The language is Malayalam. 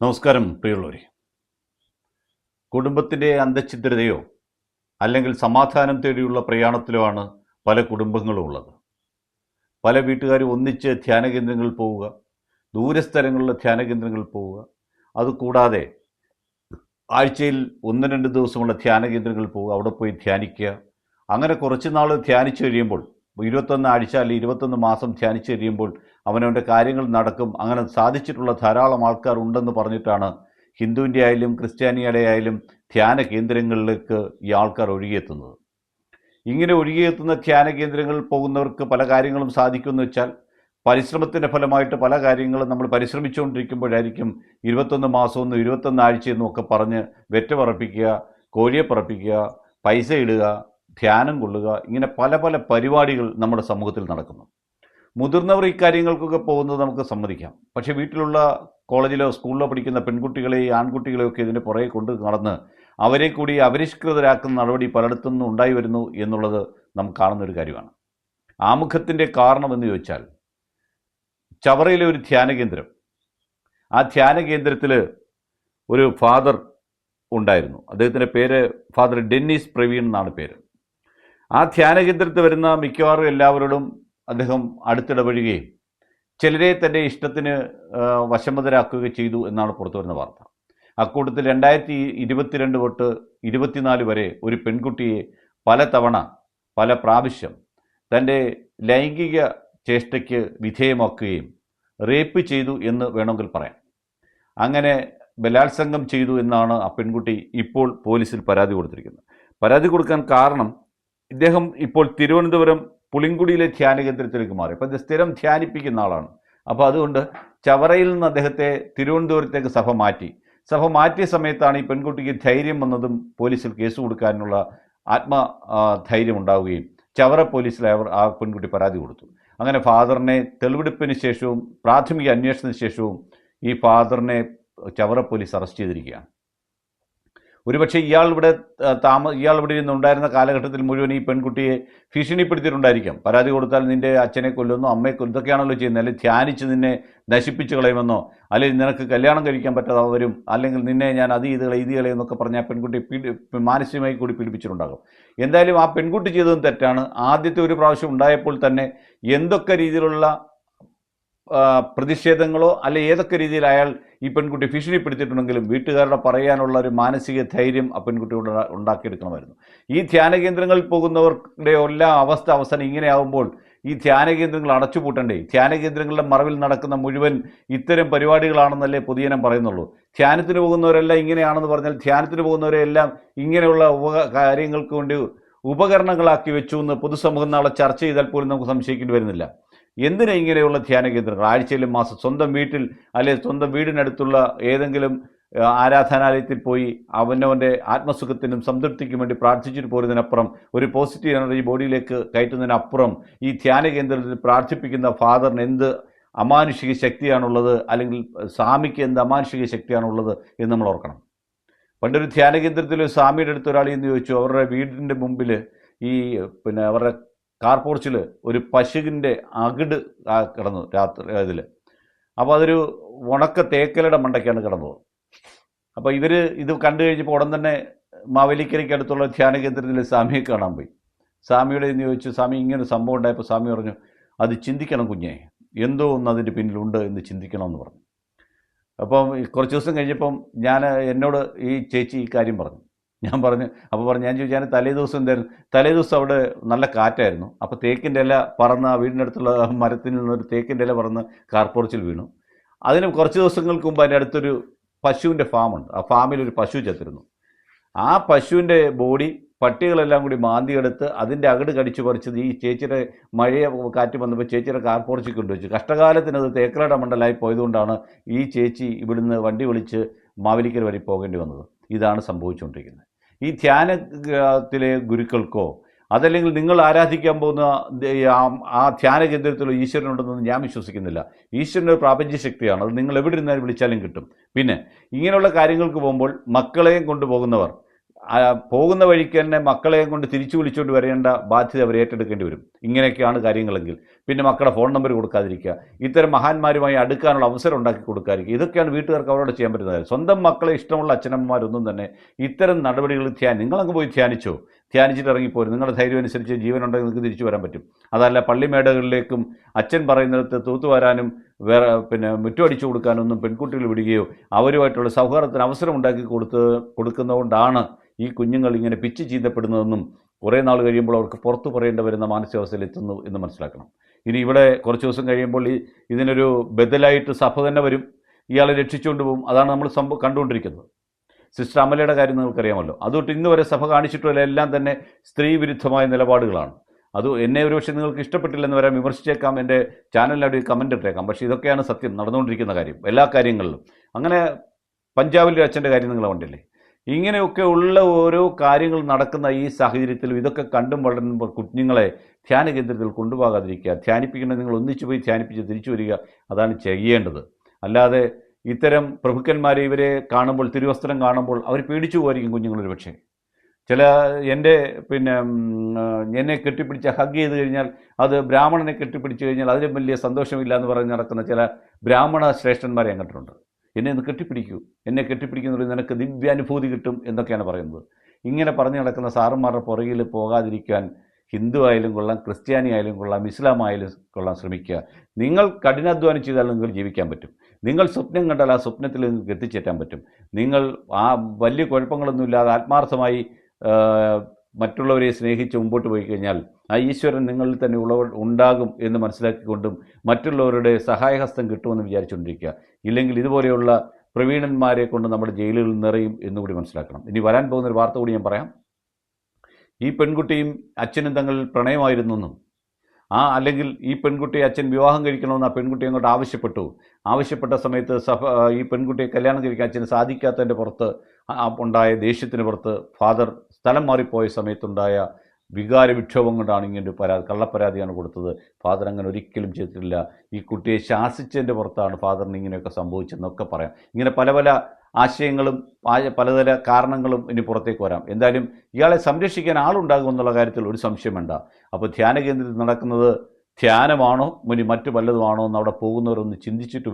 നമസ്കാരം പ്രിയമുള്ളവരെ. കുടുംബത്തിൻ്റെ അന്തഃഛിദ്രതയോ അല്ലെങ്കിൽ സമാധാനം തേടിയുള്ള പ്രയാണത്തിലോ ആണ് പല കുടുംബങ്ങളും ഉള്ളത്. പല വീട്ടുകാരും ഒന്നിച്ച് ധ്യാന കേന്ദ്രങ്ങളിൽ പോവുക, ദൂരസ്ഥലങ്ങളിലെ ധ്യാന കേന്ദ്രങ്ങളിൽ പോവുക, അതുകൂടാതെ ആഴ്ചയിൽ 1-2 ദിവസമുള്ള ധ്യാന കേന്ദ്രങ്ങളിൽ പോവുക, അവിടെ പോയി ധ്യാനിക്കുക. അങ്ങനെ കുറച്ച് നാൾ ധ്യാനിച്ചു കഴിയുമ്പോൾ 21 ആഴ്ച അല്ലെങ്കിൽ 21 മാസം ധ്യാനിച്ചു കഴിയുമ്പോൾ അവനവൻ്റെ കാര്യങ്ങൾ നടക്കും. അങ്ങനെ സാധിച്ചിട്ടുള്ള ധാരാളം ആൾക്കാർ ഉണ്ടെന്ന് പറഞ്ഞിട്ടാണ് ഹിന്ദുവിൻ്റെ ആയാലും ക്രിസ്ത്യാനിയുടെ ആയാലും ധ്യാന കേന്ദ്രങ്ങളിലേക്ക് ഈ ആൾക്കാർ ഒഴുകിയെത്തുന്നത്. ഇങ്ങനെ ഒഴുകിയെത്തുന്ന ധ്യാന കേന്ദ്രങ്ങളിൽ പോകുന്നവർക്ക് പല കാര്യങ്ങളും സാധിക്കുമെന്ന് വെച്ചാൽ പരിശ്രമത്തിൻ്റെ ഫലമായിട്ട് പല കാര്യങ്ങളും നമ്മൾ പരിശ്രമിച്ചുകൊണ്ടിരിക്കുമ്പോഴായിരിക്കും 21 മാസമെന്നും 21 ആഴ്ചയെന്നും ഒക്കെ പറഞ്ഞ് വെറ്റ പറപ്പിക്കുക, കോഴിയെ പറപ്പിക്കുക, പൈസ ഇടുക, ധ്യാനം കൊള്ളുക, ഇങ്ങനെ പല പല പരിപാടികൾ നമ്മുടെ സമൂഹത്തിൽ നടക്കുന്നു. മുതിർന്നവർ ഇക്കാര്യങ്ങൾക്കൊക്കെ പോകുന്നത് നമുക്ക് സമ്മതിക്കാം. പക്ഷേ വീട്ടിലുള്ള കോളേജിലോ സ്കൂളിലോ പഠിക്കുന്ന പെൺകുട്ടികളെയും ആൺകുട്ടികളെയും ഒക്കെ ഇതിന് പുറകെ കൊണ്ട് നടന്ന് അവരെ കൂടി അപരിഷ്കൃതരാക്കുന്ന നടപടി പലയിടത്തുനിന്നും ഉണ്ടായി വരുന്നു എന്നുള്ളത് നമുക്ക് കാണുന്നൊരു കാര്യമാണ്. ആമുഖത്തിൻ്റെ കാരണമെന്ന് ചോദിച്ചാൽ ചവറയിലെ ഒരു ധ്യാന കേന്ദ്രം, ആ ധ്യാന കേന്ദ്രത്തിൽ ഒരു ഫാദർ ഉണ്ടായിരുന്നു. അദ്ദേഹത്തിൻ്റെ പേര് ഫാദർ ഡെന്നിസ് പ്രവീൺ എന്നാണ് പേര്. ആ ധ്യാന കേന്ദ്രത്തിൽ വരുന്ന മിക്കവാറും എല്ലാവരോടും അദ്ദേഹം അടുത്തിടപഴകുകയും ചിലരെ തൻ്റെ ഇഷ്ടത്തിന് വശംവദരാക്കുകയും ചെയ്തു എന്നാണ് പുറത്തു വരുന്ന വാർത്ത. അക്കൂട്ടത്തിൽ 2022 തൊട്ട് 24 വരെ ഒരു പെൺകുട്ടിയെ പല പ്രാവശ്യം തൻ്റെ ലൈംഗിക ചേഷ്ടയ്ക്ക് വിധേയമാക്കുകയും റേപ്പ് ചെയ്തു എന്ന് വേണമെങ്കിൽ പറയാം. അങ്ങനെ ബലാത്സംഗം ചെയ്തു എന്നാണ് ആ പെൺകുട്ടി ഇപ്പോൾ പോലീസിൽ പരാതി കൊടുത്തിരിക്കുന്നത്. പരാതി കൊടുക്കാൻ കാരണം ഇദ്ദേഹം ഇപ്പോൾ തിരുവനന്തപുരം പുളിങ്കുടിയിലെ ധ്യാന കേന്ദ്രത്തിലേക്ക് മാറി. അപ്പോൾ ഇത് സ്ഥിരം ധ്യാനിപ്പിക്കുന്ന ആളാണ്. അപ്പോൾ അതുകൊണ്ട് ചവറയിൽ നിന്ന് അദ്ദേഹത്തെ തിരുവനന്തപുരത്തേക്ക് സഭ മാറ്റിയ സമയത്താണ് ഈ പെൺകുട്ടിക്ക് ധൈര്യം വന്നതും പോലീസിൽ കേസ് കൊടുക്കാനുള്ള ധൈര്യം ഉണ്ടാവുകയും ചവറ പോലീസിൽ ആ പെൺകുട്ടി പരാതി കൊടുത്തു. അങ്ങനെ ഫാദറിനെ തെളിവെടുപ്പിന് ശേഷവും പ്രാഥമിക അന്വേഷണത്തിന് ശേഷവും ഈ ഫാദറിനെ ചവറ പോലീസ് അറസ്റ്റ് ചെയ്തിരിക്കുകയാണ്. ഒരുപക്ഷെ ഇയാൾ ഇവിടെ ഉണ്ടായിരുന്ന കാലഘട്ടത്തിൽ മുഴുവൻ ഈ പെൺകുട്ടിയെ ഭീഷണിപ്പെടുത്തിയിട്ടുണ്ടായിരിക്കാം. പരാതി കൊടുത്താൽ നിൻ്റെ അച്ഛനെ കൊല്ലുന്നോ അമ്മയെ ഇതൊക്കെയാണല്ലോ ചെയ്യുന്നത്, അല്ലെങ്കിൽ ധ്യാനിച്ച് നിന്നെ നശിപ്പിച്ച് കളയുമെന്നോ, അല്ലെങ്കിൽ നിനക്ക് കല്യാണം കഴിക്കാൻ പറ്റാതെ വരും, അല്ലെങ്കിൽ നിന്നെ ഞാൻ ഇത് കളയെന്നൊക്കെ പറഞ്ഞ് ആ പെൺകുട്ടി മാനസികമായി കൂടി പീഡിപ്പിച്ചിട്ടുണ്ടാകും. എന്തായാലും ആ പെൺകുട്ടി ചെയ്തതും തെറ്റാണ്. ആദ്യത്തെ ഒരു പ്രാവശ്യം ഉണ്ടായപ്പോൾ തന്നെ എന്തൊക്കെ രീതിയിലുള്ള പ്രതിഷേധങ്ങളോ അല്ലെ ഏതൊക്കെ രീതിയിൽ അയാൾ ഈ പെൺകുട്ടി ഭീഷണിപ്പെടുത്തിയിട്ടുണ്ടെങ്കിലും വീട്ടുകാരുടെ പറയാനുള്ള ഒരു മാനസിക ധൈര്യം ആ പെൺകുട്ടിയോട് ഉണ്ടാക്കിയെടുക്കണമായിരുന്നു. ഈ ധ്യാന കേന്ദ്രങ്ങളിൽ പോകുന്നവരുടെ എല്ലാ അവസാനം ഇങ്ങനെയാകുമ്പോൾ ഈ ധ്യാന കേന്ദ്രങ്ങൾ അടച്ചുപൂട്ടണ്ടേ? ധ്യാന കേന്ദ്രങ്ങളുടെ മറവിൽ നടക്കുന്ന മുഴുവൻ ഇത്തരം പരിപാടികളാണെന്നല്ലേ പൊതുജനം പറയുന്നുള്ളൂ. ധ്യാനത്തിന് പോകുന്നവരെല്ലാം ഇങ്ങനെയാണെന്ന് പറഞ്ഞാൽ ധ്യാനത്തിന് പോകുന്നവരെല്ലാം ഇങ്ങനെയുള്ള കാര്യങ്ങൾക്ക് വേണ്ടി ഉപകരണങ്ങളാക്കി വെച്ചു എന്ന് പൊതുസമൂഹം നാളെ ചർച്ച ചെയ്താൽ പോലും നമുക്ക് സംശയിക്കേണ്ടി വരുന്നില്ല. എന്തിനാ ഇങ്ങനെയുള്ള ധ്യാന കേന്ദ്രങ്ങൾ? ആഴ്ചയിലും മാസം സ്വന്തം വീട്ടിൽ അല്ലെങ്കിൽ സ്വന്തം വീടിനടുത്തുള്ള ഏതെങ്കിലും ആരാധനാലയത്തിൽ പോയി അവനവൻ്റെ ആത്മസുഖത്തിനും സംതൃപ്തിക്കും വേണ്ടി പ്രാർത്ഥിച്ചിട്ട് പോരുന്നതിനപ്പുറം ഒരു പോസിറ്റീവ് എനർജി ബോഡിയിലേക്ക് കയറ്റുന്നതിനപ്പുറം ഈ ധ്യാന കേന്ദ്രത്തിൽ പ്രാർത്ഥിപ്പിക്കുന്ന ഫാദറിന് എന്ത് അമാനുഷിക ശക്തിയാണുള്ളത്, അല്ലെങ്കിൽ സ്വാമിക്ക് എന്ത് അമാനുഷിക ശക്തിയാണുള്ളത് എന്ന് നമ്മൾ ഓർക്കണം. പണ്ടൊരു ധ്യാന കേന്ദ്രത്തിൽ സ്വാമിയുടെ അടുത്ത് ഒരാൾ എന്ന് ചോദിച്ചു, അവരുടെ വീടിൻ്റെ മുമ്പിൽ അവരുടെ കാർ പോർച്ചിൽ ഒരു പശുവിൻ്റെ അകിട് കിടന്നു രാത്രി ഇതിൽ. അപ്പോൾ അതൊരു ഉണക്ക തേക്കലയുടെ മണ്ടയ്ക്കാണ് കിടന്നത്. അപ്പോൾ ഇത് കണ്ടു കഴിഞ്ഞപ്പോൾ ഉടൻ തന്നെ മാവേലിക്കരയ്ക്ക് അടുത്തുള്ള ധ്യാന കേന്ദ്രത്തിൽ സ്വാമിയെ കാണാൻ പോയി. സ്വാമിയുടെ എന്ന് ചോദിച്ചു. സ്വാമി ഇങ്ങനെ ഒരു സംഭവം ഉണ്ടായപ്പോൾ സ്വാമി പറഞ്ഞു, അത് ചിന്തിക്കണം കുഞ്ഞേ, എന്തോ ഒന്ന് അതിൻ്റെ പിന്നിലുണ്ട് എന്ന് ചിന്തിക്കണമെന്ന് പറഞ്ഞു. അപ്പം കുറച്ച് ദിവസം കഴിഞ്ഞപ്പം എന്നോട് ഈ ചേച്ചി ഈ കാര്യം പറഞ്ഞു. ഞാൻ ചോദിച്ചു, ഞാൻ തലേദിവസം അവിടെ നല്ല കാറ്റായിരുന്നു. അപ്പോൾ തേക്കിൻ്റെ ഇല പറന്ന് വീടിനടുത്തുള്ള മരത്തിൽ നിന്നൊരു തേക്കിൻ്റെ ഇല പറന്ന് കാർപോർച്ചിൽ വീണു. അതിന് കുറച്ച് ദിവസങ്ങൾക്ക് മുമ്പ് അതിൻ്റെ അടുത്തൊരു പശുവിൻ്റെ ഫാമുണ്ട്. ആ ഫാമിൽ ഒരു പശു ചത്തിരുന്നു. ആ പശുവിൻ്റെ ബോഡി പട്ടികളെല്ലാം കൂടി മാന്തിയെടുത്ത് അതിൻ്റെ അകിട് കടിച്ചു പറിച്ചത് ഈ ചേച്ചിയുടെ കാറ്റ് വന്നപ്പോൾ ചേച്ചിയുടെ കാർപോർച്ചിൽ കൊണ്ടുവച്ചു. കഷ്ടകാലത്തിനത് തേക്കലയുടെ മണ്ടലായി പോയതുകൊണ്ടാണ് ഈ ചേച്ചി ഇവിടുന്ന് വണ്ടി വിളിച്ച് മാവേലിക്കര വരെ പോകേണ്ടി വന്നത്. ഇതാണ് സംഭവിച്ചുകൊണ്ടിരിക്കുന്നത്. ഈ ധ്യാനത്തിലെ ഗുരുക്കൾക്കോ അതല്ലെങ്കിൽ നിങ്ങൾ ആരാധിക്കാൻ പോകുന്ന ആ ധ്യാന കേന്ദ്രത്തിലോ ഈശ്വരനുണ്ടെന്നൊന്നും ഞാൻ വിശ്വസിക്കുന്നില്ല. ഈശ്വരൻ്റെ ഒരു പ്രാപഞ്ചിക ശക്തിയാണ്. അത് നിങ്ങൾ എവിടെ ഇരുന്നാലും വിളിച്ചാലും കിട്ടും. പിന്നെ ഇങ്ങനെയുള്ള കാര്യങ്ങൾക്ക് പോകുമ്പോൾ മക്കളെയും കൊണ്ടുപോകുന്നവർ പോകുന്ന വഴിക്ക് തന്നെ മക്കളെയും കൊണ്ട് തിരിച്ചു വിളിച്ചുകൊണ്ട് വരേണ്ട ബാധ്യത അവർ ഏറ്റെടുക്കേണ്ടി വരും. ഇങ്ങനെയൊക്കെയാണ് കാര്യങ്ങളെങ്കിൽ പിന്നെ മക്കളുടെ ഫോൺ നമ്പർ കൊടുക്കാതിരിക്കുക, ഇത്തരം മഹാന്മാരുമായി അടുക്കാനുള്ള അവസരം ഉണ്ടാക്കി കൊടുക്കാതിരിക്കുക. ഇതൊക്കെയാണ് വീട്ടുകാർക്ക് അവരോട് ചെയ്യാൻ പറ്റുന്ന കാര്യം. സ്വന്തം മക്കളെ ഇഷ്ടമുള്ള അച്ഛനമ്മമാരൊന്നും തന്നെ ഇത്തരം നടപടികൾ നിങ്ങളങ്ങ് പോയി ധ്യാനിച്ചോ, ധ്യാനിച്ചിട്ട് ഇറങ്ങിപ്പോരും. നിങ്ങളുടെ ധൈര്യം അനുസരിച്ച് ജീവനുണ്ടെങ്കിൽ നിങ്ങൾക്ക് തിരിച്ചു വരാൻ പറ്റും. അതല്ല പള്ളിമേടകളിലേക്കും അച്ഛൻ പറയുന്നിടത്ത് തൂത്തുവാരാനും പിന്നെ മുറ്റമടിച്ചു കൊടുക്കാനൊന്നും പെൺകുട്ടികൾ വിടുകയോ അവരുമായിട്ടുള്ള സൗഹാർദ്ദത്തിന് അവസരം ഉണ്ടാക്കി കൊടുക്കുന്നതുകൊണ്ടാണ് ഈ കുഞ്ഞുങ്ങൾ ഇങ്ങനെ പിച്ച് ചീന്തപ്പെടുന്നതെന്നും കുറേ നാൾ കഴിയുമ്പോൾ അവർക്ക് പുറത്തു പറയേണ്ടി വരുന്ന മാനസികാവസ്ഥയിൽ എത്തുന്നു എന്ന് മനസ്സിലാക്കണം. ഇനി ഇവിടെ കുറച്ച് ദിവസം കഴിയുമ്പോൾ ഇതിനൊരു ബദലായിട്ട് സഭ തന്നെ വരും, ഇയാളെ രക്ഷിച്ചുകൊണ്ട് പോകും. അതാണ് നമ്മൾ കണ്ടുകൊണ്ടിരിക്കുന്നത്. സിസ്റ്റർ അമലയുടെ കാര്യം നിങ്ങൾക്കറിയാമല്ലോ. അതുകൊണ്ട് ഇന്ന് വരെ സഭ കാണിച്ചിട്ടുള്ള എല്ലാം തന്നെ സ്ത്രീ വിരുദ്ധമായ നിലപാടുകളാണ്. അത് എന്നെ ഒരുപക്ഷെ നിങ്ങൾക്ക് ഇഷ്ടപ്പെട്ടില്ലെന്ന് വരാൻ വിമർശിച്ചേക്കാം, എൻ്റെ ചാനലിലവിടെ കമൻ്റ് ഇട്ടേക്കാം. പക്ഷേ ഇതൊക്കെയാണ് സത്യം നടന്നുകൊണ്ടിരിക്കുന്ന കാര്യം എല്ലാ കാര്യങ്ങളിലും. അങ്ങനെ പഞ്ചാബിലെ അച്ഛൻ്റെ കാര്യം നിങ്ങൾ കണ്ടില്ലേ? ഇങ്ങനെയൊക്കെ ഉള്ള ഓരോ കാര്യങ്ങൾ നടക്കുന്ന ഈ സാഹചര്യത്തിലും ഇതൊക്കെ കണ്ടും വളരുമ്പോൾ കുഞ്ഞുങ്ങളെ ധ്യാന കേന്ദ്രത്തിൽ കൊണ്ടുപോകാതിരിക്കുക. ധ്യാനിപ്പിക്കുന്നത് നിങ്ങൾ ഒന്നിച്ചു പോയി ധ്യാനിപ്പിച്ച് തിരിച്ചു വരിക, അതാണ് ചെയ്യേണ്ടത്. അല്ലാതെ ഇത്തരം പ്രഭുക്കന്മാരെ ഇവരെ കാണുമ്പോൾ, തിരുവസ്ത്രം കാണുമ്പോൾ അവർ പേടിച്ചു പോയിരിക്കും കുഞ്ഞുങ്ങളൊരു പക്ഷേ. എൻ്റെ എന്നെ കെട്ടിപ്പിടിച്ച് ഹഗ് ചെയ്ത് കഴിഞ്ഞാൽ അത് ബ്രാഹ്മണനെ കെട്ടിപ്പിടിച്ച് കഴിഞ്ഞാൽ അതിലും വലിയ സന്തോഷമില്ല എന്ന് പറഞ്ഞ് നടക്കുന്ന ചില ബ്രാഹ്മണ ശ്രേഷ്ഠന്മാരെ ഞാൻ കണ്ടിട്ടുണ്ട്. എന്നെ ഒന്ന് കെട്ടിപ്പിടിക്കൂ, എന്നെ കെട്ടിപ്പിടിക്കുന്നത് നിനക്ക് ദിവ്യാനുഭൂതി കിട്ടും എന്നൊക്കെയാണ് പറയുന്നത്. ഇങ്ങനെ പറഞ്ഞു നടക്കുന്ന സാറന്മാരുടെ പുറകിൽ പോകാതിരിക്കാൻ ഹിന്ദു ആയാലും കൊള്ളാം, ക്രിസ്ത്യാനി ആയാലും കൊള്ളാം, ഇസ്ലാം ആയാലും കൊള്ളാം ശ്രമിക്കുക. നിങ്ങൾ കഠിനാധ്വാനം ചെയ്താൽ നിങ്ങൾക്ക് ജീവിക്കാൻ പറ്റും. നിങ്ങൾ സ്വപ്നം കണ്ടാൽ ആ സ്വപ്നത്തിൽ നിങ്ങൾക്ക് എത്തിച്ചേറ്റാൻ പറ്റും. നിങ്ങൾ ആ വലിയ കുഴപ്പങ്ങളൊന്നുമില്ലാതെ ആത്മാർത്ഥമായി മറ്റുള്ളവരെ സ്നേഹിച്ച് മുമ്പോട്ട് പോയി കഴിഞ്ഞാൽ ആ ഈശ്വരൻ നിങ്ങളിൽ തന്നെ ഉണ്ടാകും എന്ന് മനസ്സിലാക്കിക്കൊണ്ടും മറ്റുള്ളവരുടെ സഹായഹസ്തം കിട്ടുമെന്ന് വിചാരിച്ചുകൊണ്ടിരിക്കുക. ഇല്ലെങ്കിൽ ഇതുപോലെയുള്ള പ്രവീണന്മാരെ കൊണ്ട് നമ്മുടെ ജയിലുകളിൽ നിറയും എന്നുകൂടി മനസ്സിലാക്കണം. ഇനി വരാൻ പോകുന്നൊരു വാർത്ത കൂടി ഞാൻ പറയാം. ഈ പെൺകുട്ടിയും അച്ഛനും തങ്ങളിൽ പ്രണയമായിരുന്നെന്നും അല്ലെങ്കിൽ ഈ പെൺകുട്ടിയെ അച്ഛൻ വിവാഹം കഴിക്കണമെന്ന് ആ പെൺകുട്ടി അങ്ങോട്ട് ആവശ്യപ്പെട്ട സമയത്ത് ഈ പെൺകുട്ടിയെ കല്യാണം കഴിക്കാൻ അച്ഛന് സാധിക്കാത്തതിൻ്റെ പുറത്ത് ഉണ്ടായ ദേഷ്യത്തിന് പുറത്ത് ഫാദർ സ്ഥലം മാറിപ്പോയ സമയത്തുണ്ടായ വികാര വിക്ഷോഭം കൊണ്ടാണ് ഇങ്ങനൊരു കള്ളപ്പരാതിയാണ് കൊടുത്തത്. ഫാദർ അങ്ങനെ ഒരിക്കലും ചെയ്തിട്ടില്ല. ഈ കുട്ടിയെ ശാസിച്ചതിൻ്റെ പുറത്താണ് ഫാദറിന് ഇങ്ങനെയൊക്കെ സംഭവിച്ചതെന്നൊക്കെ പറയാം. ഇങ്ങനെ പല പല ആശയങ്ങളും പലതര കാരണങ്ങളും ഇനി പുറത്തേക്ക് വരാം. എന്തായാലും ഇയാളെ സംരക്ഷിക്കാൻ ആളുണ്ടാകുമെന്നുള്ള കാര്യത്തിൽ ഒരു സംശയം വേണ്ട. അപ്പോൾ ധ്യാന കേന്ദ്രത്തിൽ നടക്കുന്നത് ധ്യാനമാണോ ഇനി മറ്റു പലതുമാണോ എന്ന് അവിടെ പോകുന്നവരൊന്ന് ചിന്തിച്ചിട്ട്